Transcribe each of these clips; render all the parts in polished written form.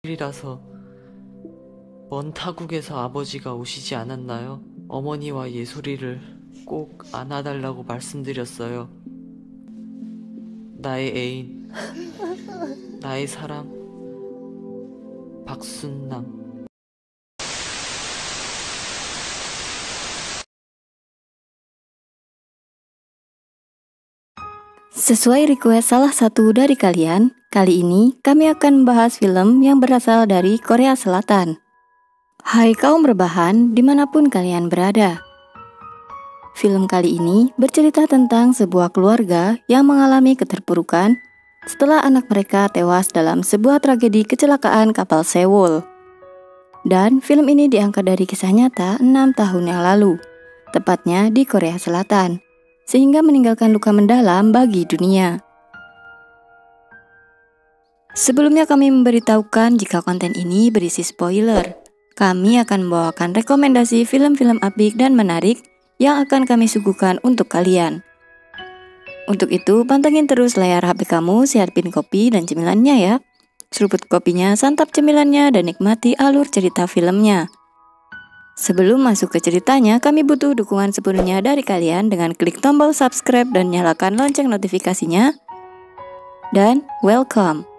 이라서 먼 타국에서 아버지가 오시지 않았나요? 어머니와 예솔이를 꼭 안아달라고 말씀드렸어요. 나의 애인, 나의 사랑, 박순남. Sesuai request salah satu dari kalian, kali ini kami akan membahas film yang berasal dari Korea Selatan. Hai kaum rebahan dimanapun kalian berada. Film kali ini bercerita tentang sebuah keluarga yang mengalami keterpurukan setelah anak mereka tewas dalam sebuah tragedi kecelakaan kapal Sewol. Dan film ini diangkat dari kisah nyata 6 tahun yang lalu, tepatnya di Korea Selatan, sehingga meninggalkan luka mendalam bagi dunia. Sebelumnya kami memberitahukan jika konten ini berisi spoiler. Kami akan membawakan rekomendasi film-film apik dan menarik yang akan kami suguhkan untuk kalian. Untuk itu, pantengin terus layar HP kamu, siapin kopi dan cemilannya ya. Seruput kopinya, santap cemilannya, dan nikmati alur cerita filmnya. Sebelum masuk ke ceritanya, kami butuh dukungan sepenuhnya dari kalian dengan klik tombol subscribe dan nyalakan lonceng notifikasinya. Dan welcome!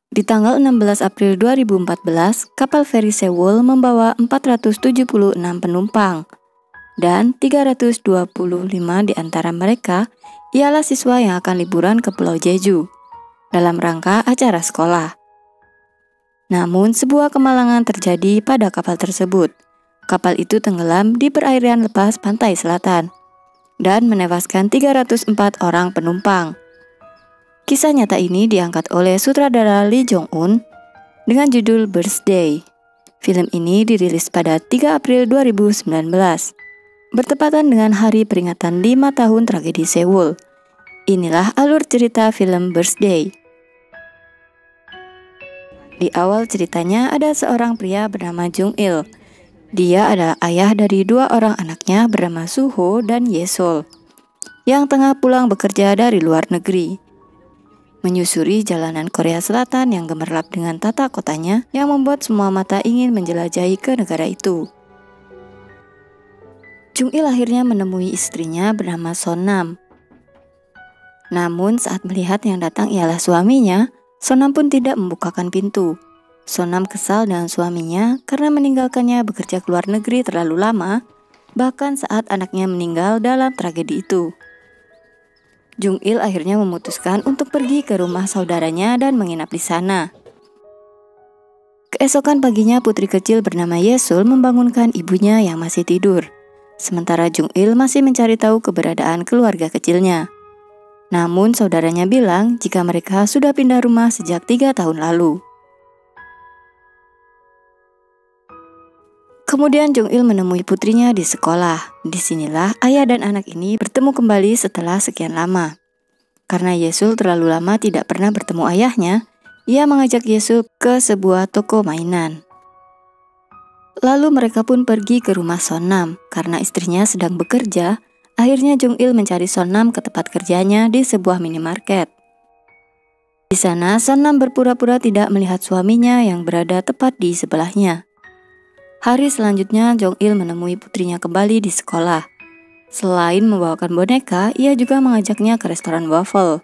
Di tanggal 16 April 2014, kapal feri Sewol membawa 476 penumpang. Dan 325 di antara mereka ialah siswa yang akan liburan ke Pulau Jeju dalam rangka acara sekolah. Namun sebuah kemalangan terjadi pada kapal tersebut. Kapal itu tenggelam di perairan lepas pantai selatan dan menewaskan 304 orang penumpang. Kisah nyata ini diangkat oleh sutradara Lee Jong-un dengan judul Birthday. Film ini dirilis pada 3 April 2019. Bertepatan dengan hari peringatan 5 tahun tragedi Sewol. Inilah alur cerita film Birthday. Di awal ceritanya ada seorang pria bernama Jung Il. Dia adalah ayah dari 2 orang anaknya bernama Suho dan Yesol, yang tengah pulang bekerja dari luar negeri. Menyusuri jalanan Korea Selatan yang gemerlap dengan tata kotanya yang membuat semua mata ingin menjelajahi ke negara itu. Jung Il akhirnya menemui istrinya bernama Sonam. Namun saat melihat yang datang ialah suaminya, Sonam pun tidak membukakan pintu. Sonam kesal dengan suaminya karena meninggalkannya bekerja ke luar negeri terlalu lama, bahkan saat anaknya meninggal dalam tragedi itu. Jung Il akhirnya memutuskan untuk pergi ke rumah saudaranya dan menginap di sana. Keesokan paginya putri kecil bernama Yesul membangunkan ibunya yang masih tidur. Sementara Jung Il masih mencari tahu keberadaan keluarga kecilnya. Namun saudaranya bilang jika mereka sudah pindah rumah sejak 3 tahun lalu. Kemudian Jung Il menemui putrinya di sekolah. Disinilah ayah dan anak ini bertemu kembali setelah sekian lama. Karena Yesul terlalu lama tidak pernah bertemu ayahnya, ia mengajak Yesul ke sebuah toko mainan. Lalu mereka pun pergi ke rumah Sonam. Karena istrinya sedang bekerja, akhirnya Jung Il mencari Sonam ke tempat kerjanya di sebuah minimarket. Di sana, Sonam berpura-pura tidak melihat suaminya yang berada tepat di sebelahnya. Hari selanjutnya, Jung Il menemui putrinya kembali di sekolah. Selain membawakan boneka, ia juga mengajaknya ke restoran waffle.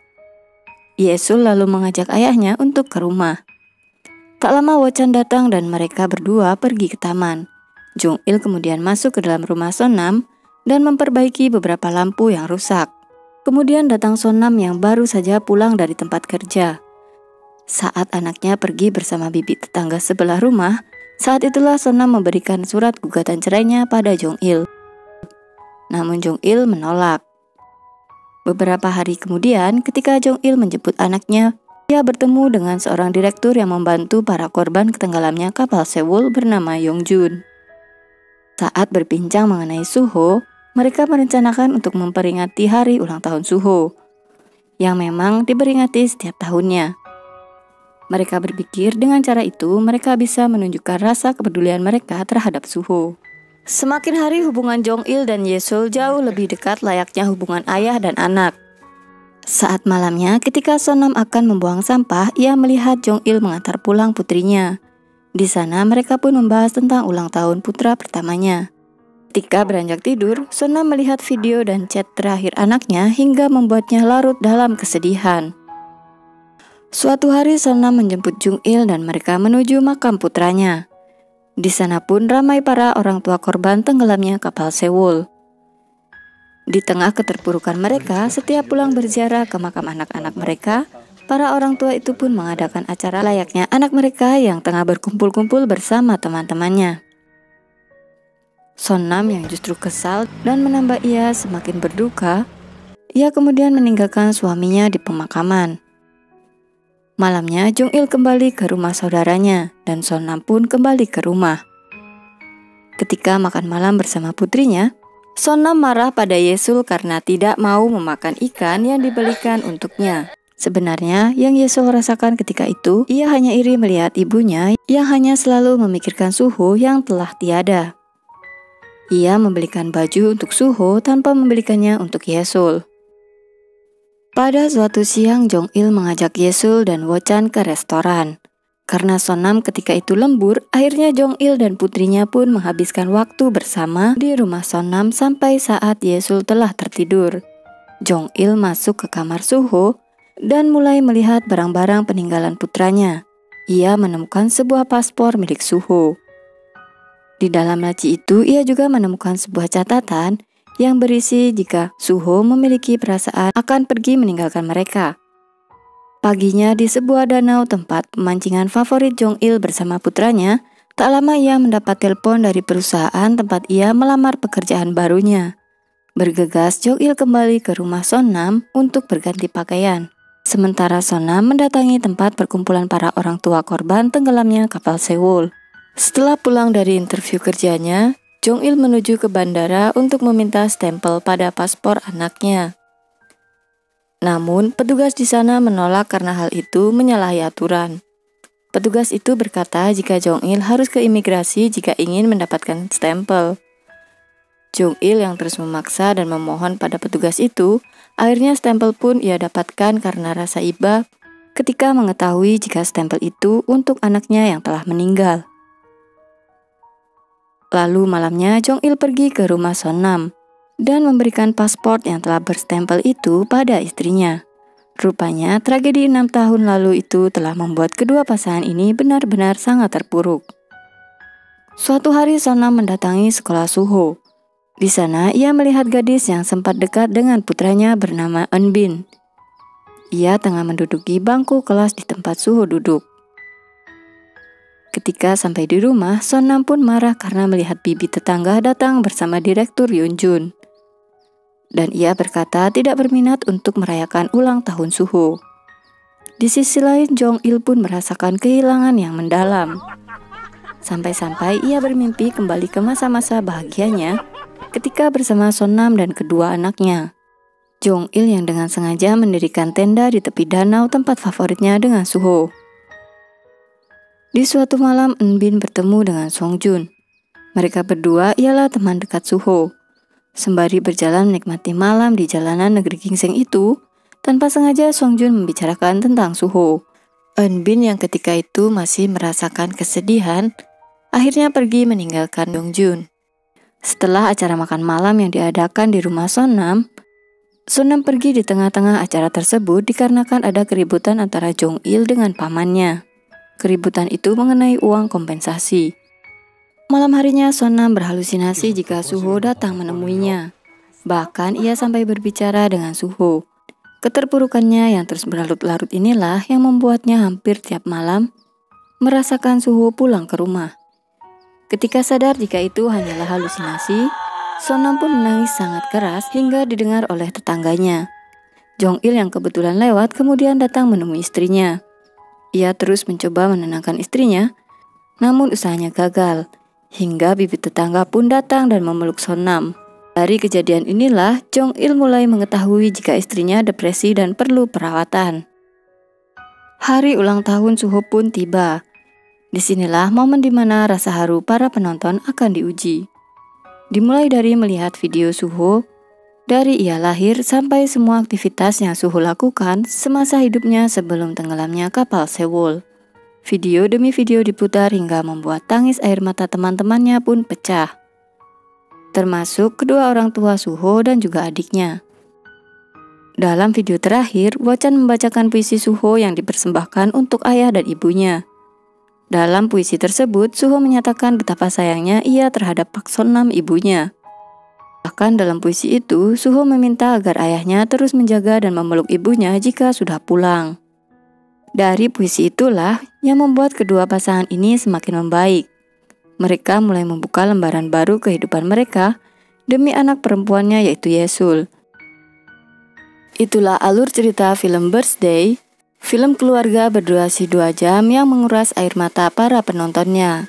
Yesul lalu mengajak ayahnya untuk ke rumah. Tak lama Wochan datang dan mereka berdua pergi ke taman. Jung Il kemudian masuk ke dalam rumah Sonam dan memperbaiki beberapa lampu yang rusak. Kemudian datang Sonam yang baru saja pulang dari tempat kerja. Saat anaknya pergi bersama bibi tetangga sebelah rumah, saat itulah Sonam memberikan surat gugatan cerainya pada Jung Il. Namun Jung Il menolak. Beberapa hari kemudian, ketika Jung Il menjemput anaknya, dia bertemu dengan seorang direktur yang membantu para korban ketenggelamnya kapal Sewol bernama Yong Jun. Saat berbincang mengenai Suho, mereka merencanakan untuk memperingati hari ulang tahun Suho, yang memang diperingati setiap tahunnya. Mereka berpikir dengan cara itu mereka bisa menunjukkan rasa kepedulian mereka terhadap Suho. Semakin hari hubungan Jong-il dan Yesul jauh lebih dekat layaknya hubungan ayah dan anak. Saat malamnya ketika Sonam akan membuang sampah, ia melihat Jong-il mengantar pulang putrinya. Di sana mereka pun membahas tentang ulang tahun putra pertamanya. Ketika beranjak tidur, Sonam melihat video dan chat terakhir anaknya hingga membuatnya larut dalam kesedihan. Suatu hari Sonam menjemput Jung-il dan mereka menuju makam putranya. Di sana pun ramai para orang tua korban tenggelamnya kapal Sewol. Di tengah keterpurukan mereka, setiap pulang berziarah ke makam anak-anak mereka, para orang tua itu pun mengadakan acara layaknya anak mereka yang tengah berkumpul-kumpul bersama teman-temannya. Sonam yang justru kesal dan menambah ia semakin berduka, ia kemudian meninggalkan suaminya di pemakaman. Malamnya Jung-il kembali ke rumah saudaranya dan Sonam pun kembali ke rumah. Ketika makan malam bersama putrinya, Sonam marah pada Yesul karena tidak mau memakan ikan yang dibelikan untuknya. Sebenarnya yang Yesul rasakan ketika itu, ia hanya iri melihat ibunya yang hanya selalu memikirkan Suho yang telah tiada. Ia membelikan baju untuk Suho tanpa membelikannya untuk Yesul. Pada suatu siang, Jong-il mengajak Yesul dan Wo-chan ke restoran. Karena Sonam ketika itu lembur, akhirnya Jong-il dan putrinya pun menghabiskan waktu bersama di rumah Sonam sampai saat Yesul telah tertidur. Jong-il masuk ke kamar Suho dan mulai melihat barang-barang peninggalan putranya. Ia menemukan sebuah paspor milik Suho. Di dalam laci itu, ia juga menemukan sebuah catatan yang berisi jika Suho memiliki perasaan akan pergi meninggalkan mereka. Paginya di sebuah danau tempat pemancingan favorit Jong-il bersama putranya, tak lama ia mendapat telepon dari perusahaan tempat ia melamar pekerjaan barunya. Bergegas, Jong-il kembali ke rumah Sonam untuk berganti pakaian. Sementara Sonam mendatangi tempat perkumpulan para orang tua korban tenggelamnya kapal Sewol. Setelah pulang dari interview kerjanya, Jong-il menuju ke bandara untuk meminta stempel pada paspor anaknya. Namun, petugas di sana menolak karena hal itu menyalahi aturan. Petugas itu berkata jika Jong-il harus ke imigrasi jika ingin mendapatkan stempel. Jong-il yang terus memaksa dan memohon pada petugas itu, akhirnya stempel pun ia dapatkan karena rasa iba ketika mengetahui jika stempel itu untuk anaknya yang telah meninggal. Lalu malamnya Jong-il pergi ke rumah Sonam dan memberikan paspor yang telah berstempel itu pada istrinya. Rupanya tragedi 6 tahun lalu itu telah membuat kedua pasangan ini benar-benar sangat terpuruk. Suatu hari Sonam mendatangi sekolah Suho. Di sana ia melihat gadis yang sempat dekat dengan putranya bernama Eunbin. Ia tengah menduduki bangku kelas di tempat Suho duduk. Ketika sampai di rumah, Sonam pun marah karena melihat bibi tetangga datang bersama Direktur Yunjun. Dan ia berkata tidak berminat untuk merayakan ulang tahun Suho. Di sisi lain, Jong-il pun merasakan kehilangan yang mendalam. Sampai-sampai ia bermimpi kembali ke masa-masa bahagianya ketika bersama Sonam dan kedua anaknya. Jong-il yang dengan sengaja mendirikan tenda di tepi danau tempat favoritnya dengan Suho. Di suatu malam, Eunbin bertemu dengan Songjun. Mereka berdua ialah teman dekat Suho. Sembari berjalan menikmati malam di jalanan negeri gingseng itu, tanpa sengaja Songjun membicarakan tentang Suho. Eunbin yang ketika itu masih merasakan kesedihan, akhirnya pergi meninggalkan Dongjun. Setelah acara makan malam yang diadakan di rumah Sonam, Sonam pergi di tengah-tengah acara tersebut dikarenakan ada keributan antara Jong-il dengan pamannya. Keributan itu mengenai uang kompensasi. Malam harinya Sonam berhalusinasi jika Suho datang menemuinya. Bahkan ia sampai berbicara dengan Suho. Keterpurukannya yang terus berlarut-larut inilah yang membuatnya hampir tiap malam merasakan Suho pulang ke rumah. Ketika sadar jika itu hanyalah halusinasi, Sonam pun menangis sangat keras hingga didengar oleh tetangganya. Jong-il yang kebetulan lewat kemudian datang menemui istrinya. Ia terus mencoba menenangkan istrinya, namun usahanya gagal, hingga bibi tetangga pun datang dan memeluk Sonam. Dari kejadian inilah, Jong-il mulai mengetahui jika istrinya depresi dan perlu perawatan. Hari ulang tahun Suho pun tiba. Disinilah momen di mana rasa haru para penonton akan diuji. Dimulai dari melihat video Suho, dari ia lahir sampai semua aktivitas yang Suho lakukan semasa hidupnya sebelum tenggelamnya kapal Sewol. Video demi video diputar hingga membuat tangis air mata teman-temannya pun pecah. Termasuk kedua orang tua Suho dan juga adiknya. Dalam video terakhir, Wochan membacakan puisi Suho yang dipersembahkan untuk ayah dan ibunya. Dalam puisi tersebut, Suho menyatakan betapa sayangnya ia terhadap Pak Sonnam ibunya. Bahkan dalam puisi itu, Suho meminta agar ayahnya terus menjaga dan memeluk ibunya jika sudah pulang. Dari puisi itulah yang membuat kedua pasangan ini semakin membaik. Mereka mulai membuka lembaran baru kehidupan mereka demi anak perempuannya yaitu Yesul. Itulah alur cerita film Birthday, film keluarga berdurasi 2 jam yang menguras air mata para penontonnya.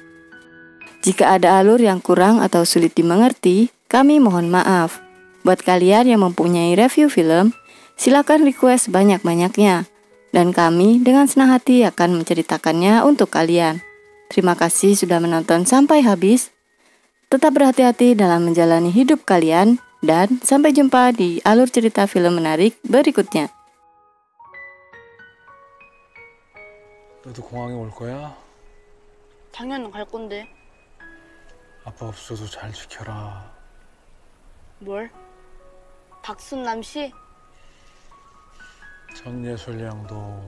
Jika ada alur yang kurang atau sulit dimengerti, kami mohon maaf. Buat kalian yang mempunyai review film, silakan request banyak-banyaknya. Dan kami dengan senang hati akan menceritakannya untuk kalian. Terima kasih sudah menonton sampai habis. Tetap berhati-hati dalam menjalani hidup kalian. Dan sampai jumpa di alur cerita film menarik berikutnya. 너도 공항에 올 거야? 당연히 갈 건데. 아빠 없어도 잘 지켜라. 뭘? 박순남 씨? 전예술 양도